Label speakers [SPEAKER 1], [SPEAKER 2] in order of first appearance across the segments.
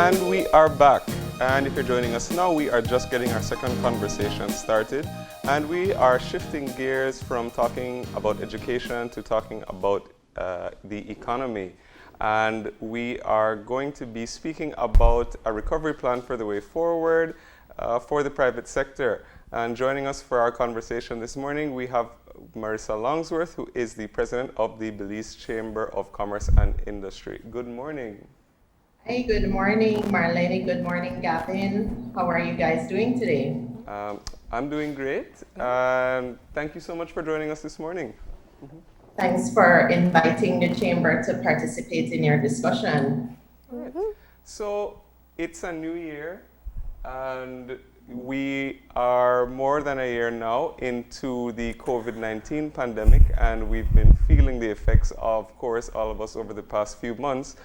[SPEAKER 1] And we are back. And if you're joining us now, we are just getting our second conversation started. And we are shifting gears from talking about education to talking about the economy. And we are going to be speaking about a recovery plan for the way forward for the private sector. And joining us for our conversation this morning, we have Marissa Longsworth, who is the president of the Belize Chamber of Commerce and Industry. Good morning.
[SPEAKER 2] Hey, good morning, Marlene. Good morning, Gavin. How are you guys doing today?
[SPEAKER 1] I'm doing great. Thank you so much for joining us this morning.
[SPEAKER 2] Thanks for inviting the Chamber to participate in your discussion.
[SPEAKER 1] So it's a new year, and we are more than a year now into the COVID-19 pandemic, and we've been feeling the effects of course, all of us over the past few months.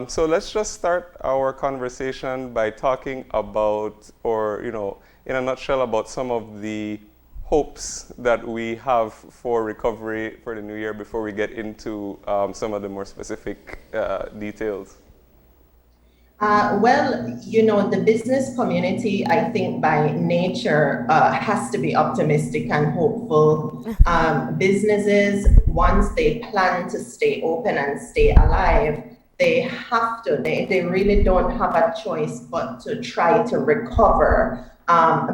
[SPEAKER 1] So let's just start our conversation by talking about, or in a nutshell, about some of the hopes that we have for recovery for the new year before we get into some of the more specific details.
[SPEAKER 2] The business community, I think by nature, has to be optimistic and hopeful. Businesses, once they plan to stay open and stay alive, they have to, they really don't have a choice but to try to recover.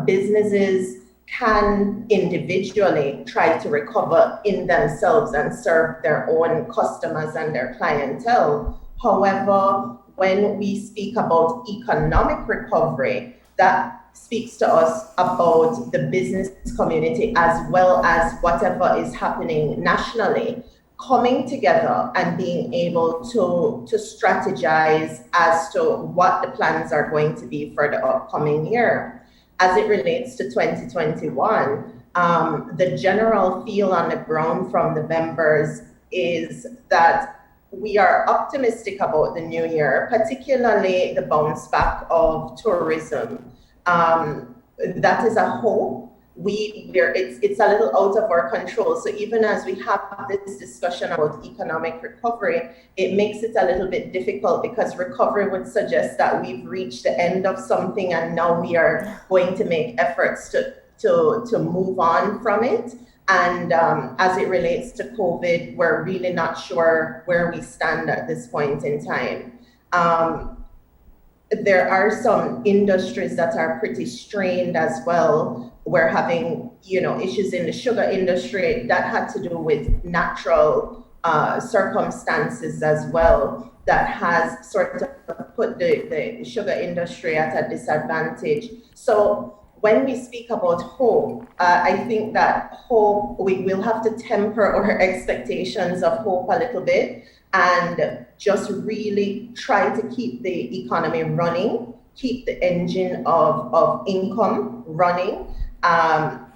[SPEAKER 2] Businesses can individually try to recover in themselves and serve their own customers and their clientele. However, when we speak about economic recovery, that speaks to us about the business community as well as whatever is happening nationally, coming together and being able to strategize as to what the plans are going to be for the upcoming year. As it relates to 2021, the general feel on the ground from the members is that we are optimistic about the new year, particularly the bounce back of tourism. That is a hope. It's a little out of our control. So even as we have this discussion about economic recovery, it makes it a little bit difficult because recovery would suggest that we've reached the end of something and now we are going to make efforts to move on from it. And as it relates to COVID, we're really not sure where we stand at this point in time. There are some industries that are pretty strained as well. We're having, issues in the sugar industry that had to do with natural circumstances as well, that has sort of put the sugar industry at a disadvantage. So when we speak about hope, I think that hope, we will have to temper our expectations of hope a little bit and just really try to keep the economy running, keep the engine of income running.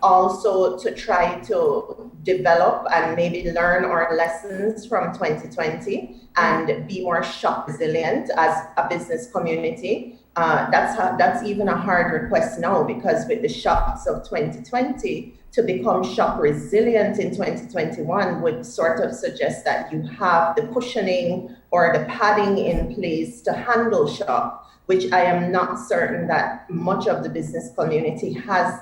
[SPEAKER 2] Also to try to develop and maybe learn our lessons from 2020 and be more shock resilient as a business community. That's even a hard request now, because with the shocks of 2020, to become shock resilient in 2021 would sort of suggest that you have the cushioning or the padding in place to handle shock, which I am not certain that much of the business community has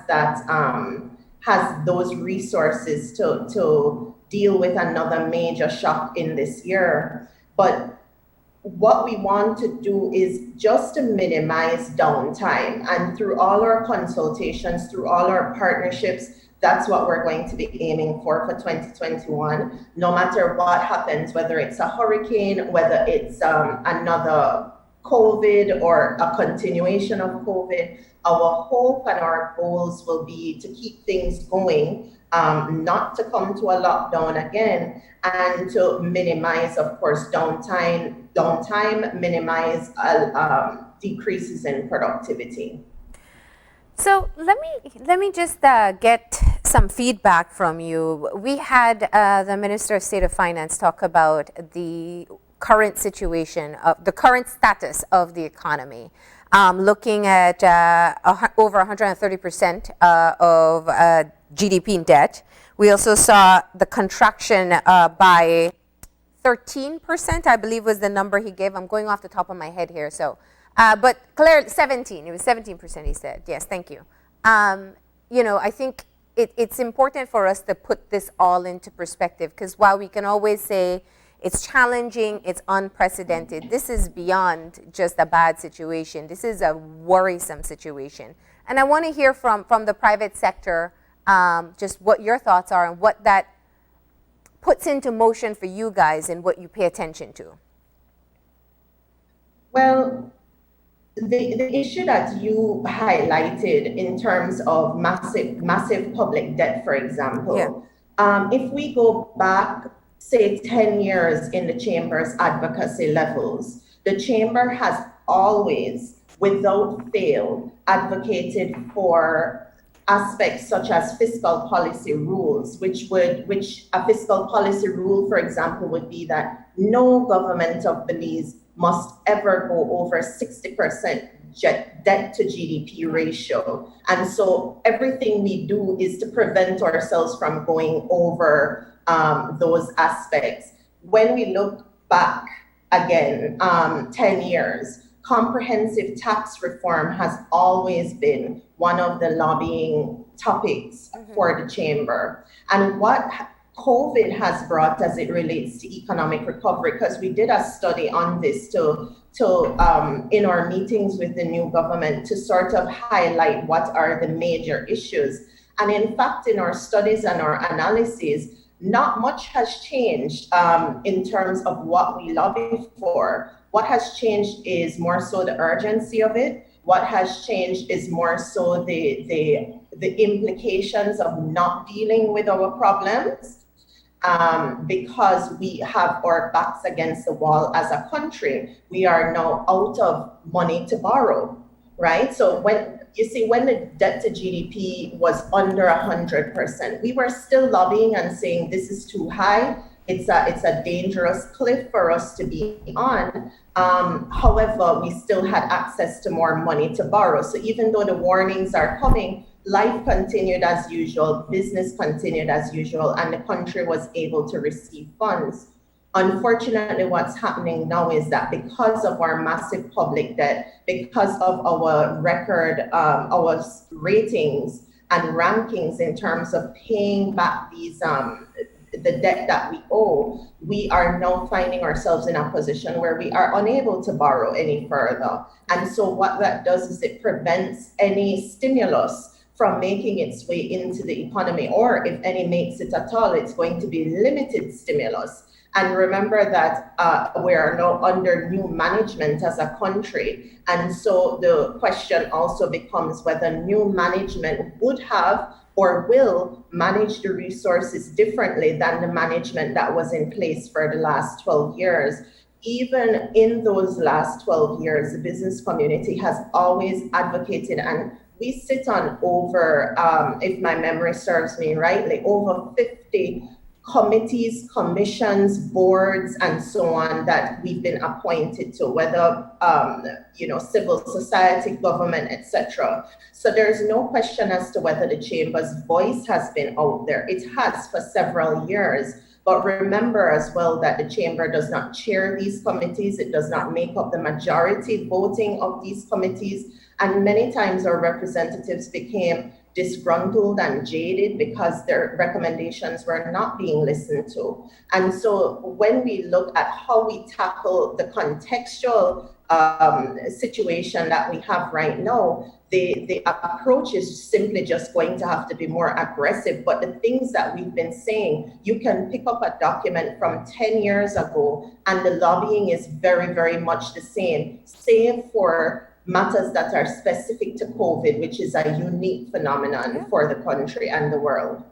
[SPEAKER 2] those resources to deal with another major shock in this year. But what we want to do is just to minimize downtime. And through all our consultations, through all our partnerships, that's what we're going to be aiming for 2021. No matter what happens, whether it's a hurricane, whether it's another COVID or a continuation of COVID, our hope and our goals will be to keep things going, not to come to a lockdown again, and to minimize, of course, downtime, minimize decreases in productivity.
[SPEAKER 3] So let me just get some feedback from you. We had the Minister of State of Finance talk about the current situation, the current status of the economy, looking at over 130% of GDP in debt. We also saw the contraction by 13%, I believe was the number he gave. I'm going off the top of my head here, so But Claire, 17. It was 17%. He said, yes. Thank you. I think it's important for us to put this all into perspective, because while we can always say it's challenging, it's unprecedented, this is beyond just a bad situation. This is a worrisome situation. And I want to hear from the private sector just what your thoughts are and what that puts into motion for you guys and what you pay attention to.
[SPEAKER 2] Well, the issue that you highlighted in terms of massive public debt, for example, if we go back, say, 10 years in the Chamber's advocacy levels, the Chamber has always, without fail, advocated for aspects such as fiscal policy rules, which a fiscal policy rule, for example, would be that no government of Belize must ever go over 60% debt to GDP ratio. And so everything we do is to prevent ourselves from going over those aspects. When we look back again, 10 years, comprehensive tax reform has always been one of the lobbying topics for the Chamber. And what COVID has brought as it relates to economic recovery, because we did a study on this in our meetings with the new government to sort of highlight what are the major issues. And in fact, in our studies and our analyses, not much has changed in terms of what we lobby for. What has changed is more so the urgency of it. What has changed is more so the implications of not dealing with our problems because we have our backs against the wall as a country. We are now out of money to borrow, right? So when the debt to GDP was under 100%, we were still lobbying and saying this is too high. It's a dangerous cliff for us to be on. However, we still had access to more money to borrow. So even though the warnings are coming, life continued as usual, business continued as usual, and the country was able to receive funds. Unfortunately, what's happening now is that because of our massive public debt, because of our record, our ratings and rankings in terms of paying back these the debt that we owe, we are now finding ourselves in a position where we are unable to borrow any further. And so what that does is it prevents any stimulus from making its way into the economy, or if any makes it at all, it's going to be limited stimulus. And remember that we are now under new management as a country. And so the question also becomes whether new management would have or will manage the resources differently than the management that was in place for the last 12 years. Even in those last 12 years, the business community has always advocated, and we sit on over, if my memory serves me rightly, over 50 committees, commissions, boards, and so on that we've been appointed to, whether civil society, government, etc. So there's no question as to whether the Chamber's voice has been out there. It has for several years. But remember as well that the Chamber does not chair these committees. It does not make up the majority voting of these committees. And many times our representatives became disgruntled and jaded because their recommendations were not being listened to. And so when we look at how we tackle the contextual situation that we have right now, the approach is simply just going to have to be more aggressive. But the things that we've been saying, you can pick up a document from 10 years ago and the lobbying is very, very much the same, save for matters that are specific to COVID, which is a unique phenomenon for the country and the world.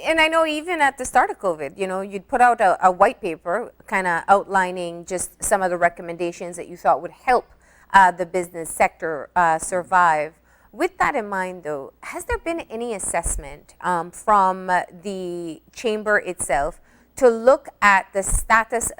[SPEAKER 3] And I know even at the start of COVID, you'd put out a white paper kind of outlining just some of the recommendations that you thought would help the business sector survive. With that in mind, though, has there been any assessment from the Chamber itself to look at the status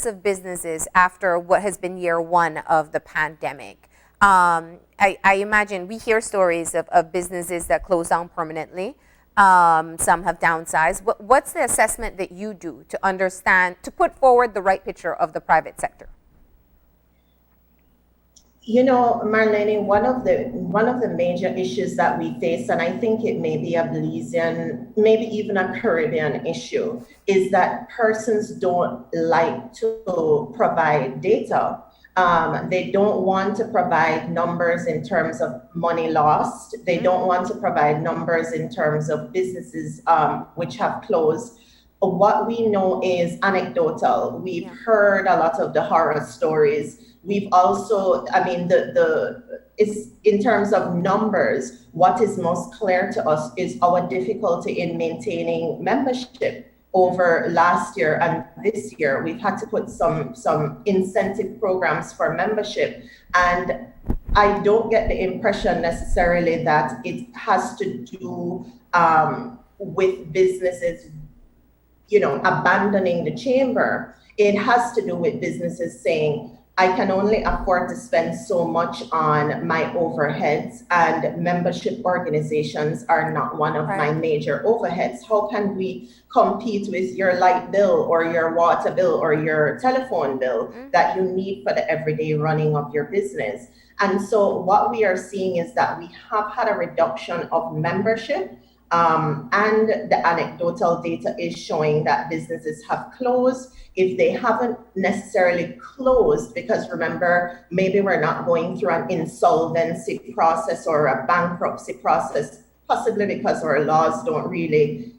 [SPEAKER 3] of businesses after what has been year one of the pandemic? I imagine we hear stories of businesses that close down permanently. Some have downsized. What's the assessment that you do to understand, to put forward the right picture of the private sector?
[SPEAKER 2] Marlene, one of the major issues that we face, and I think it may be a Belizean, maybe even a Caribbean issue, is that persons don't like to provide data. They don't want to provide numbers in terms of money lost. They don't want to provide numbers in terms of businesses which have closed. What we know is anecdotal. We've heard a lot of the horror stories. We've also, it's in terms of numbers, what is most clear to us is our difficulty in maintaining membership. Over last year and this year, we've had to put some incentive programs for membership. And I don't get the impression necessarily that it has to do with businesses abandoning the chamber. It has to do with businesses saying, I can only afford to spend so much on my overheads, and membership organizations are not one of my major overheads. How can we compete with your light bill or your water bill or your telephone bill that you need for the everyday running of your business? And so what we are seeing is that we have had a reduction of membership. And the anecdotal data is showing that businesses have closed. If they haven't necessarily closed, because remember, maybe we're not going through an insolvency process or a bankruptcy process, possibly because our laws don't really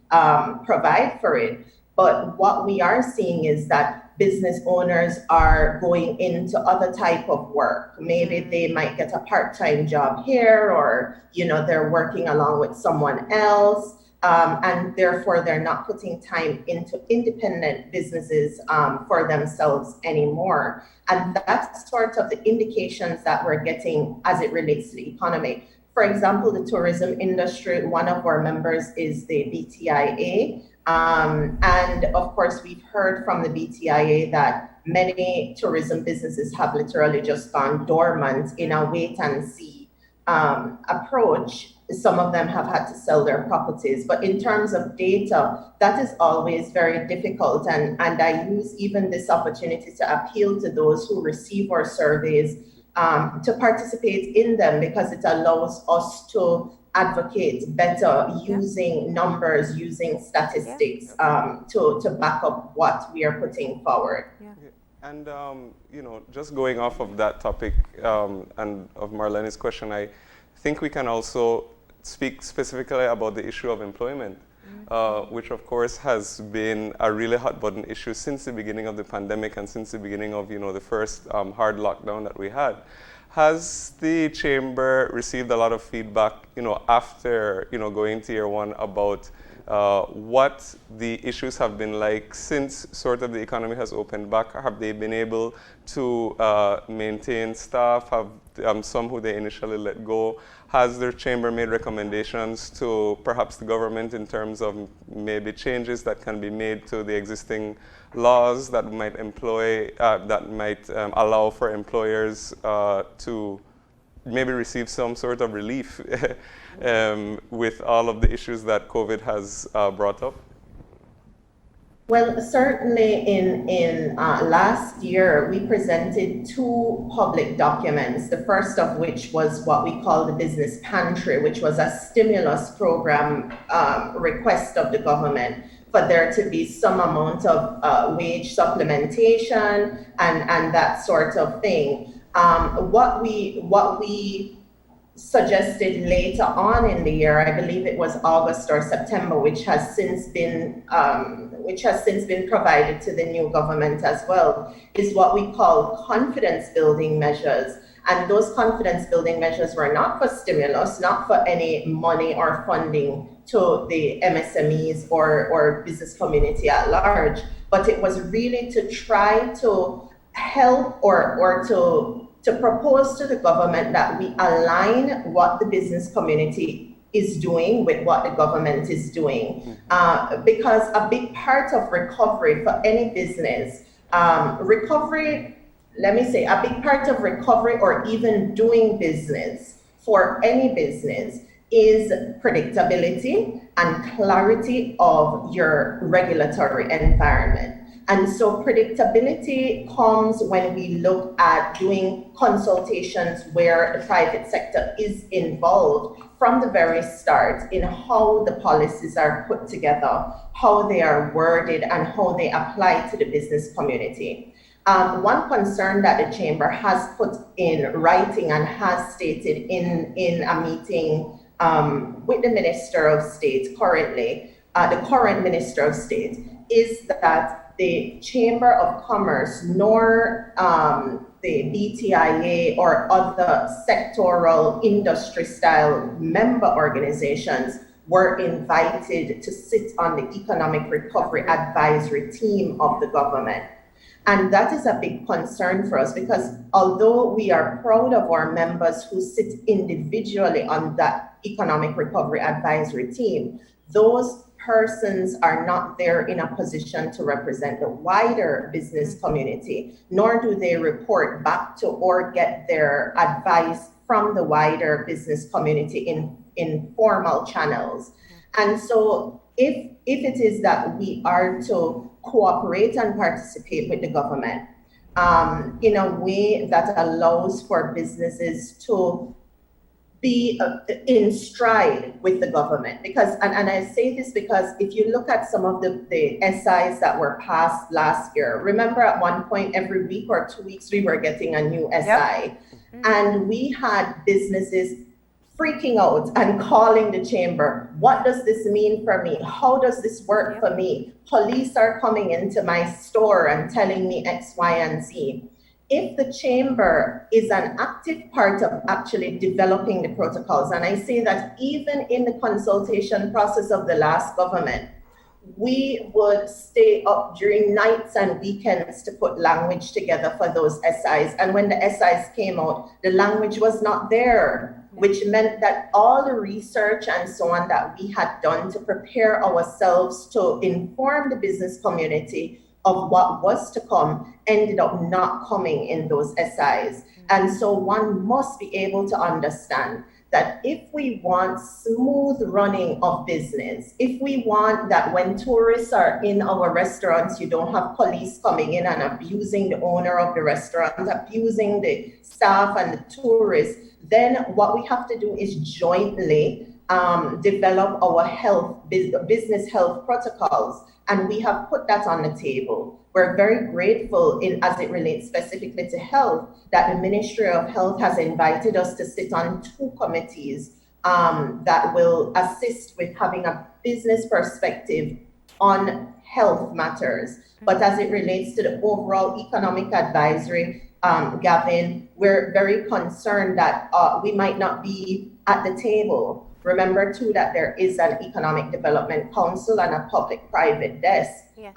[SPEAKER 2] provide for it. But what we are seeing is that business owners are going into other type of work. Maybe they might get a part-time job here, or they're working along with someone else, and therefore they're not putting time into independent businesses for themselves anymore. And that's sort of the indications that we're getting as it relates to the economy. For example, the tourism industry, one of our members is the BTIA. And of course, we've heard from the BTIA that many tourism businesses have literally just gone dormant in a wait and see approach. Some of them have had to sell their properties. But in terms of data, that is always very difficult. And I use even this opportunity to appeal to those who receive our surveys to participate in them, because it allows us to advocate better using numbers, using statistics to back up what we are putting forward.
[SPEAKER 1] And just going off of that topic and of Marlene's question, I think we can also speak specifically about the issue of employment, which of course has been a really hot button issue since the beginning of the pandemic and since the beginning of the first hard lockdown that we had. Has the chamber received a lot of feedback, after going to year one about what the issues have been like since sort of the economy has opened back? Have they been able to maintain staff? Have some who they initially let go? Has their chamber made recommendations to perhaps the government in terms of maybe changes that can be made to the existing laws that might allow for employers to maybe receive some sort of relief with all of the issues that COVID has brought up?
[SPEAKER 2] Well, certainly in last year, we presented 2 public documents, the first of which was what we call the Business Pantry, which was a stimulus program request of the government for there to be some amount of wage supplementation and that sort of thing. What we suggested later on in the year, I believe it was August or September, which has since been provided to the new government as well, is what we call confidence building measures. And those confidence building measures were not for stimulus, not for any money or funding to the MSMEs or business community at large, but it was really to try to help or to propose to the government that we align what the business community is doing with what the government is doing. Because a big part of recovery for any business, a big part of recovery or even doing business for any business is predictability and clarity of your regulatory environment. And so predictability comes when we look at doing consultations where the private sector is involved from the very start in how the policies are put together, how they are worded, and how they apply to the business community. One concern that the Chamber has put in writing and has stated in a meeting with the Minister of State currently, the current Minister of State, is that the Chamber of Commerce nor the BTIA or other sectoral industry style member organizations were invited to sit on the Economic Recovery Advisory Team of the government. And that is a big concern for us because although we are proud of our members who sit individually on that Economic Recovery Advisory Team, those persons are not there in a position to represent the wider business community, nor do they report back to or get their advice from the wider business community in formal channels. And so if it is that we are to cooperate and participate with the government in a way that allows for businesses to be in stride with the government, because and I say this because if you look at some of the SIs that were passed last year, remember at one point every week or 2 weeks we were getting a new SI. Yep. And we had businesses freaking out and calling the chamber. What does this mean for me? How does this work for me? Police are coming into my store and telling me X, Y, and Z. If the chamber is an active part of actually developing the protocols, and I say that even in the consultation process of the last government, we would stay up during nights and weekends to put language together for those SIs. And when the SIs came out, the language was not there, which meant that all the research and so on that we had done to prepare ourselves to inform the business community of what was to come ended up not coming in those SIs. And so one must be able to understand that if we want smooth running of business, if we want that when tourists are in our restaurants, you don't have police coming in and abusing the owner of the restaurant, abusing the staff and the tourists, then what we have to do is jointly develop our business health protocols. And we have put that on the table. We're very grateful as it relates specifically to health, that the Ministry of Health has invited us to sit on 2 committees that will assist with having a business perspective on health matters. But as it relates to the overall economic advisory, Gavin, we're very concerned that we might not be at the table. Remember too that there is an Economic Development Council and a public-private desk, yes,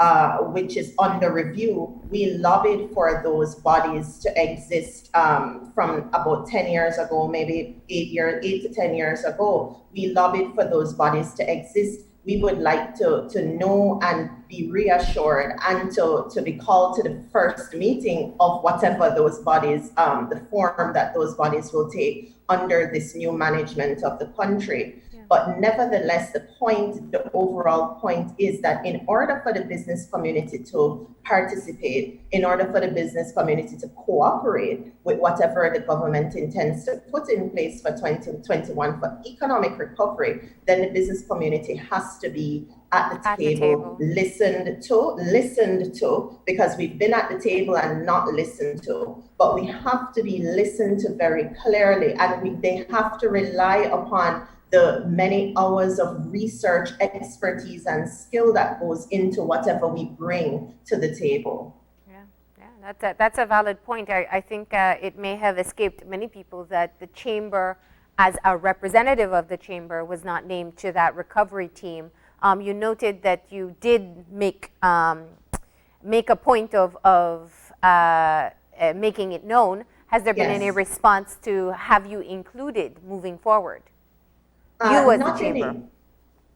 [SPEAKER 2] which is under review. We lobbied for those bodies to exist from about 10 years ago, maybe 8 to 10 years ago. We lobbied for those bodies to exist. We would like to know and be reassured and to be called to the first meeting of whatever those bodies, the form that those bodies will take under this new management of the country. Yeah. But nevertheless, the overall point is that in order for the business community to participate, in order for the business community to cooperate with whatever the government intends to put in place for 2021 for economic recovery, then the business community has to be at the table, listened to, because we've been at the table and not listened to. But we have to be listened to very clearly, and they have to rely upon the many hours of research, expertise, and skill that goes into whatever we bring to the table.
[SPEAKER 3] Yeah, that's a valid point. I think it may have escaped many people that the chamber, as a representative of the chamber, was not named to that recovery team. You noted that you did make a point of making it known. Has there been any response to have you included moving forward? You as the chamber.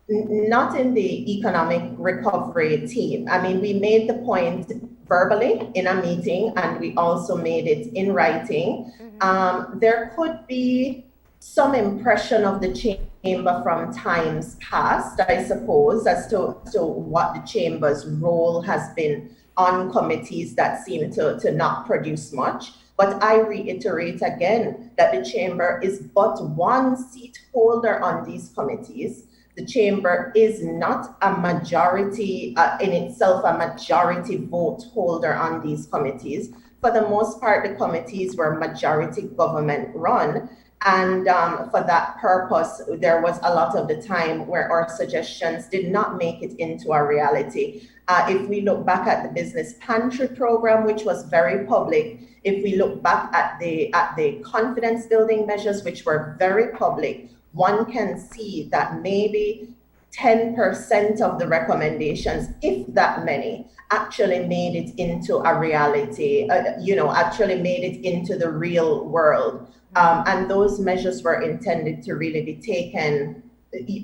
[SPEAKER 2] Not in the economic recovery team. I mean, we made the point verbally in a meeting, and we also made it in writing. Mm-hmm. There could be some impression of the chamber from times past, I suppose, as to what the chamber's role has been on committees that seem to not produce much. But I reiterate again that the chamber is but one seat holder on these committees. The chamber is not a majority in itself, a majority vote holder on these committees. For the most part, the committees were majority government run. And for that purpose, there was a lot of the time where our suggestions did not make it into a reality. If we look back at the Business Pantry program, which was very public, if we look back at the confidence building measures, which were very public, one can see that maybe 10% of the recommendations, if that many, actually made it into a reality, actually made it into the real world. And those measures were intended to really be taken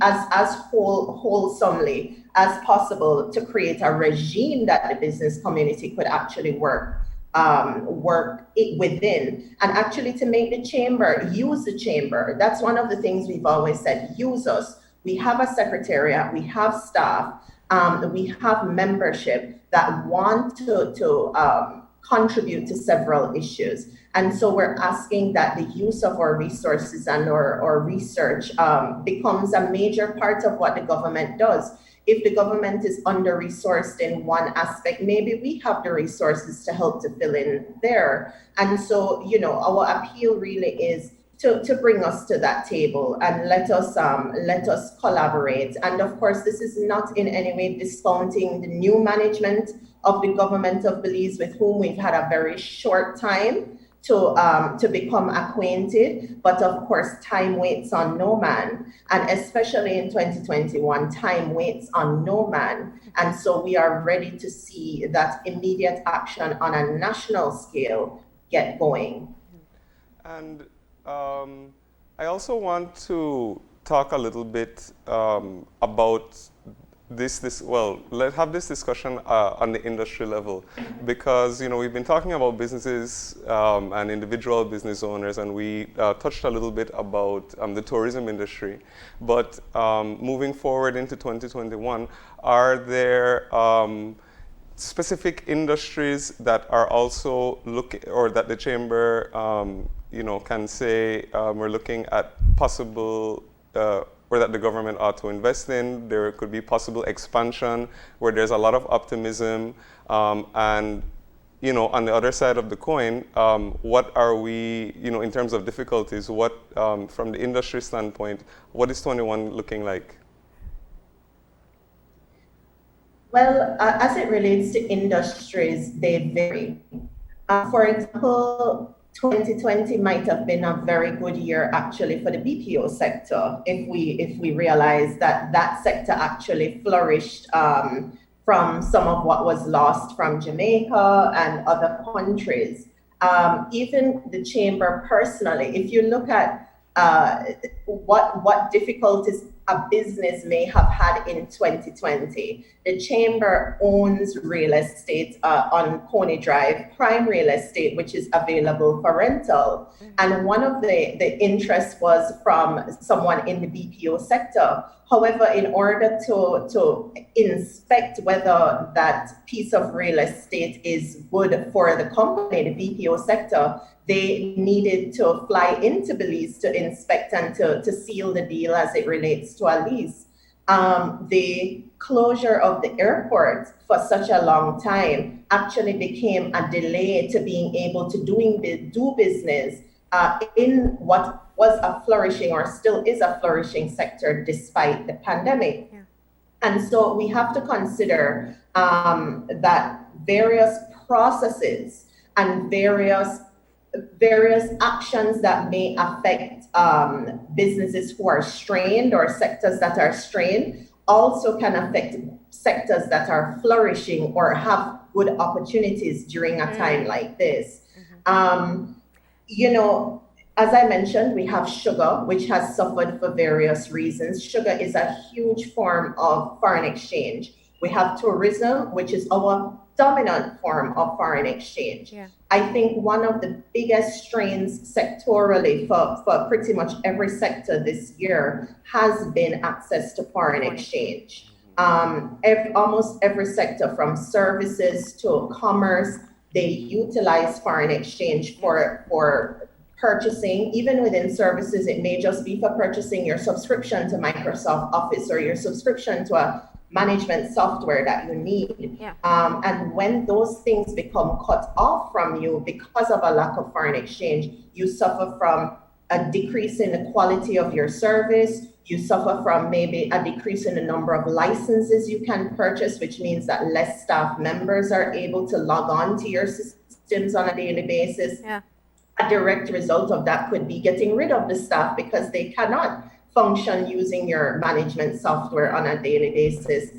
[SPEAKER 2] as wholesomely as possible to create a regime that the business community could actually work it within, and actually to make the chamber use the chamber. That's one of the things we've always said: use us. We have a secretariat, we have staff, we have membership that want to contribute to several issues. And so we're asking that the use of our resources and our research becomes a major part of what the government does. If the government is under-resourced in one aspect, maybe we have the resources to help to fill in there. And so, our appeal really is to bring us to that table and let us collaborate. And of course, this is not in any way discounting the new management of the government of Belize, with whom we've had a very short time to become acquainted. But of course, time waits on no man. And especially in 2021, time waits on no man. And so we are ready to see that immediate action on a national scale get going.
[SPEAKER 1] And I also want to talk a little bit about let's have this discussion on the industry level, because we've been talking about businesses and individual business owners, and we touched a little bit about the tourism industry. But moving forward into 2021, are there specific industries that are also looking, or that the chamber can say we're looking at possible or that the government ought to invest in? There could be possible expansion where there's a lot of optimism. And, on the other side of the coin, what are we, in terms of difficulties, what, from the industry standpoint, what is 21 looking like?
[SPEAKER 2] Well, as it relates to industries, they vary. For example, 2020 might have been a very good year actually for the BPO sector if we realize that sector actually flourished from some of what was lost from Jamaica and other countries. Even the chamber personally, if you look at what difficulties a business may have had in 2020. The chamber owns real estate on Coney Drive, prime real estate, which is available for rental. And one of the interests was from someone in the BPO sector. However, in order to inspect whether that piece of real estate is good for the company, the BPO sector, they needed to fly into Belize to inspect and to seal the deal as it relates to a lease. The closure of the airport for such a long time actually became a delay to being able to do business in what was a flourishing or still is a flourishing sector despite the pandemic. Yeah. And so we have to consider that various processes and various actions that may affect businesses who are strained or sectors that are strained also can affect sectors that are flourishing or have good opportunities during a time like this. As I mentioned, we have sugar, which has suffered for various reasons. Sugar is a huge form of foreign exchange. We have tourism, which is our dominant form of foreign exchange. Yeah. I think one of the biggest strains sectorally for pretty much every sector this year has been access to foreign exchange. Almost every sector from services to commerce, they utilize foreign exchange for purchasing. Even within services, it may just be for purchasing your subscription to Microsoft Office or your subscription to a management software that you need.
[SPEAKER 3] Yeah.
[SPEAKER 2] And when those things become cut off from you because of a lack of foreign exchange, you suffer from a decrease in the quality of your service. You suffer from maybe a decrease in the number of licenses you can purchase, which means that less staff members are able to log on to your systems on a daily basis.
[SPEAKER 3] Yeah.
[SPEAKER 2] A direct result of that could be getting rid of the staff because they cannot function using your management software on a daily basis.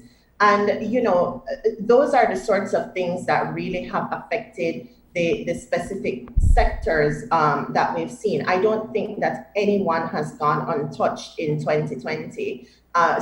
[SPEAKER 2] And, you know, those are the sorts of things that really have affected the specific sectors that we've seen. I don't think that anyone has gone untouched in 2020.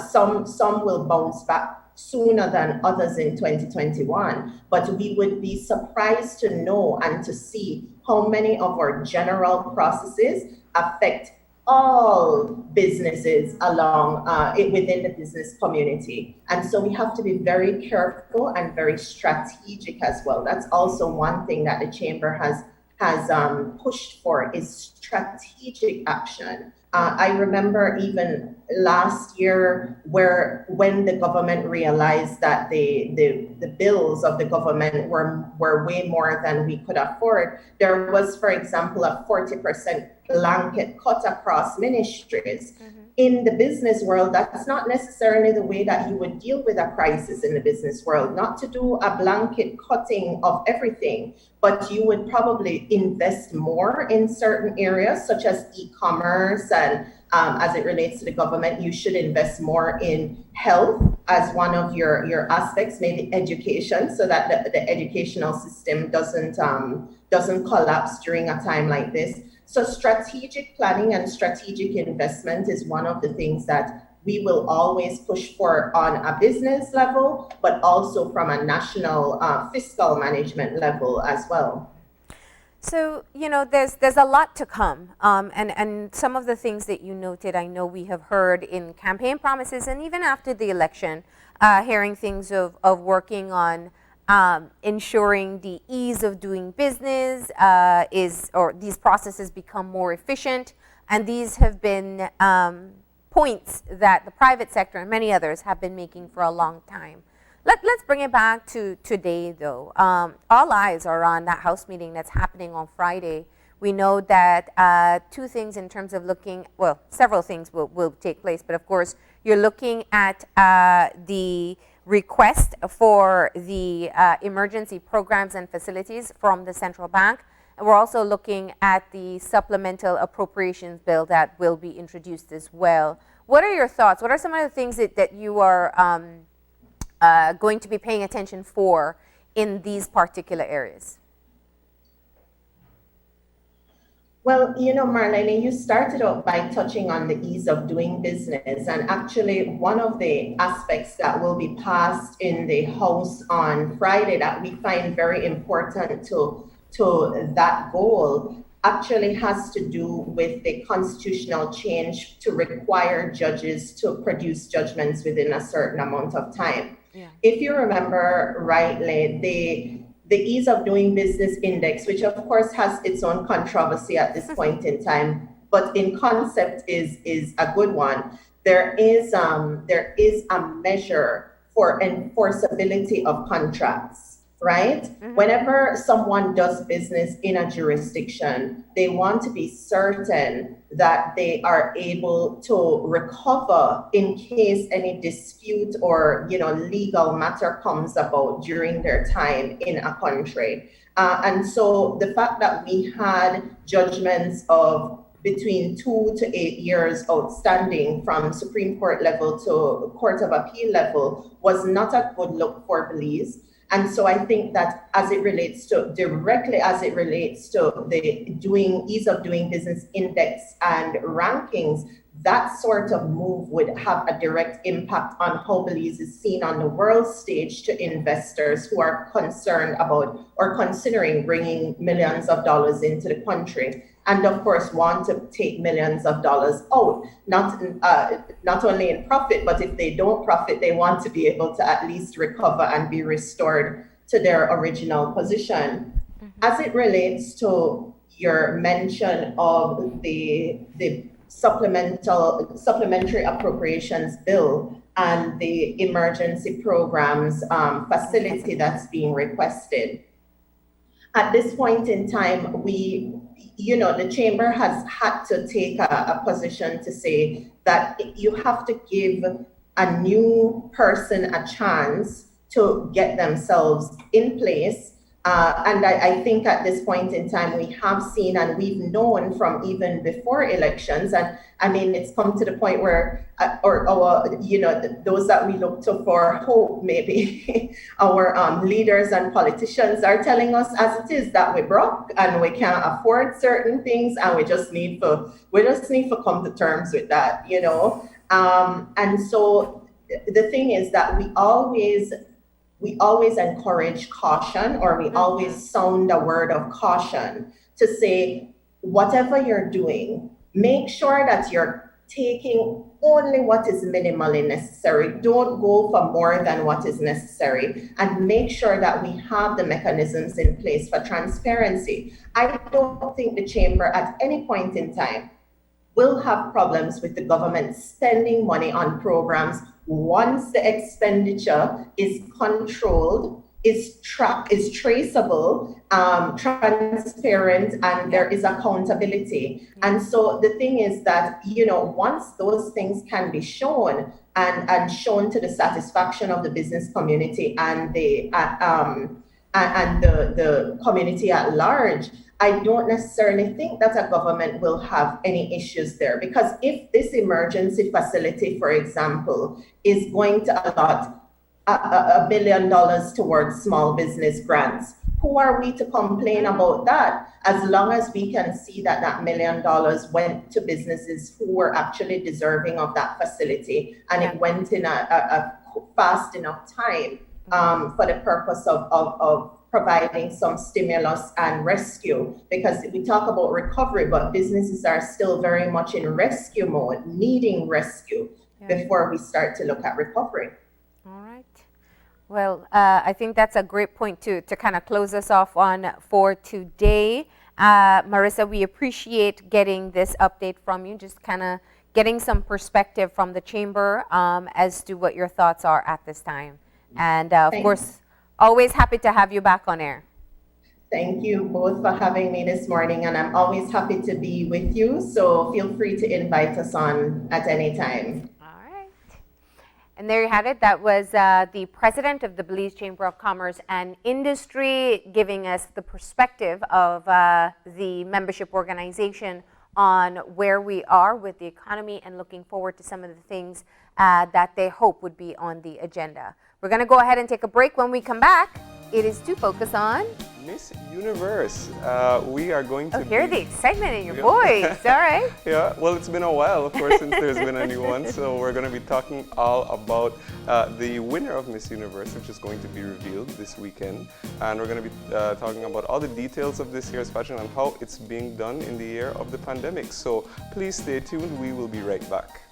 [SPEAKER 2] Some will bounce back sooner than others in 2021, but we would be surprised to know and to see how many of our general processes affect all businesses along within the business community. And so we have to be very careful and very strategic as well. That's also one thing that the Chamber has pushed for, is strategic action. I remember even last year when the government realized that the bills of the government were way more than we could afford. There was, for example, a 40% blanket cut across ministries. Mm-hmm. In the business world, that's not necessarily the way that you would deal with a crisis in the business world, not to do a blanket cutting of everything, but you would probably invest more in certain areas such as e-commerce, and as it relates to the government, you should invest more in health as one of your aspects, maybe education, so that the educational system doesn't collapse during a time like this. So strategic planning and strategic investment is one of the things that we will always push for on a business level, but also from a national fiscal management level as well.
[SPEAKER 3] So, you know, there's a lot to come, and some of the things that you noted, I know we have heard in campaign promises, and even after the election, hearing things of working on ensuring the ease of doing business or these processes become more efficient, and these have been points that the private sector and many others have been making for a long time. Let's bring it back to today, though. All eyes are on that House meeting that's happening on Friday. We know that two things in terms of several things will take place, but of course, you're looking at the request for the emergency programs and facilities from the central bank. And we're also looking at the supplemental appropriations bill that will be introduced as well. What are your thoughts? What are some of the things that you are going to be paying attention for in these particular areas?
[SPEAKER 2] Well, you know, Marlene, you started out by touching on the ease of doing business. And actually, one of the aspects that will be passed in the House on Friday that we find very important to that goal actually has to do with the constitutional change to require judges to produce judgments within a certain amount of time. Yeah. If you remember rightly, the Ease of Doing Business Index, which of course has its own controversy at this point in time, but in concept is a good one. There is a measure for enforceability of contracts, right? Mm-hmm. Whenever someone does business in a jurisdiction, they want to be certain that they are able to recover in case any dispute or legal matter comes about during their time in a country. And so the fact that we had judgments of between 2 to 8 years outstanding from Supreme Court level to Court of Appeal level was not a good look for Belize. And so I think that directly as it relates to the Ease of Doing Business Index and rankings, that sort of move would have a direct impact on how Belize is seen on the world stage to investors who are concerned about or considering bringing millions of dollars into the country. and of course want to take millions of dollars out, not only in profit, but if they don't profit, they want to be able to at least recover and be restored to their original position. As it relates to your mention of the supplementary appropriations bill and the emergency programs facility that's being requested. At this point in time, the chamber has had to take a position to say that you have to give a new person a chance to get themselves in place. And I think at this point in time, we have seen and we've known from even before elections, and I mean, it's come to the point where, those that we look to for hope, maybe our leaders and politicians are telling us as it is that we're broke and we can't afford certain things, and we just need to come to terms with that, And so the thing is that we always encourage caution, or we always sound a word of caution to say, whatever you're doing, make sure that you're taking only what is minimally necessary. Don't go for more than what is necessary, and make sure that we have the mechanisms in place for transparency. I don't think the chamber at any point in time will have problems with the government spending money on programs once the expenditure is controlled, is traceable, transparent, and there is accountability. And so the thing is that, once those things can be shown and shown to the satisfaction of the business community and the community at large, I don't necessarily think that a government will have any issues there, because if this emergency facility, for example, is going to allot $1 billion towards small business grants, who are we to complain about that? As long as we can see that $1 million went to businesses who were actually deserving of that facility, and it went in a fast enough time for the purpose of providing some stimulus and rescue, because we talk about recovery, but businesses are still very much in rescue mode, needing rescue before we start to look at recovery.
[SPEAKER 3] All right. Well, I think that's a great point to kind of close us off on for today. Marissa, we appreciate getting this update from you, just kind of getting some perspective from the chamber as to what your thoughts are at this time. And of course, always happy to have you back on air.
[SPEAKER 2] Thank you both for having me this morning, and I'm always happy to be with you. So feel free to invite us on at any time.
[SPEAKER 3] All right. And there you had it. That was the president of the Belize Chamber of Commerce and Industry giving us the perspective of the membership organization on where we are with the economy and looking forward to some of the things that they hope would be on the agenda. We're going to go ahead and take a break. When we come back, it is to focus on
[SPEAKER 1] Miss Universe. We are going to
[SPEAKER 3] hear the excitement in your voice. All right.
[SPEAKER 1] Yeah, well, it's been a while, of course, since there's been a new one. So we're going to be talking all about the winner of Miss Universe, which is going to be revealed this weekend. And we're going to be talking about all the details of this year's pageant and how it's being done in the year of the pandemic. So please stay tuned. We will be right back.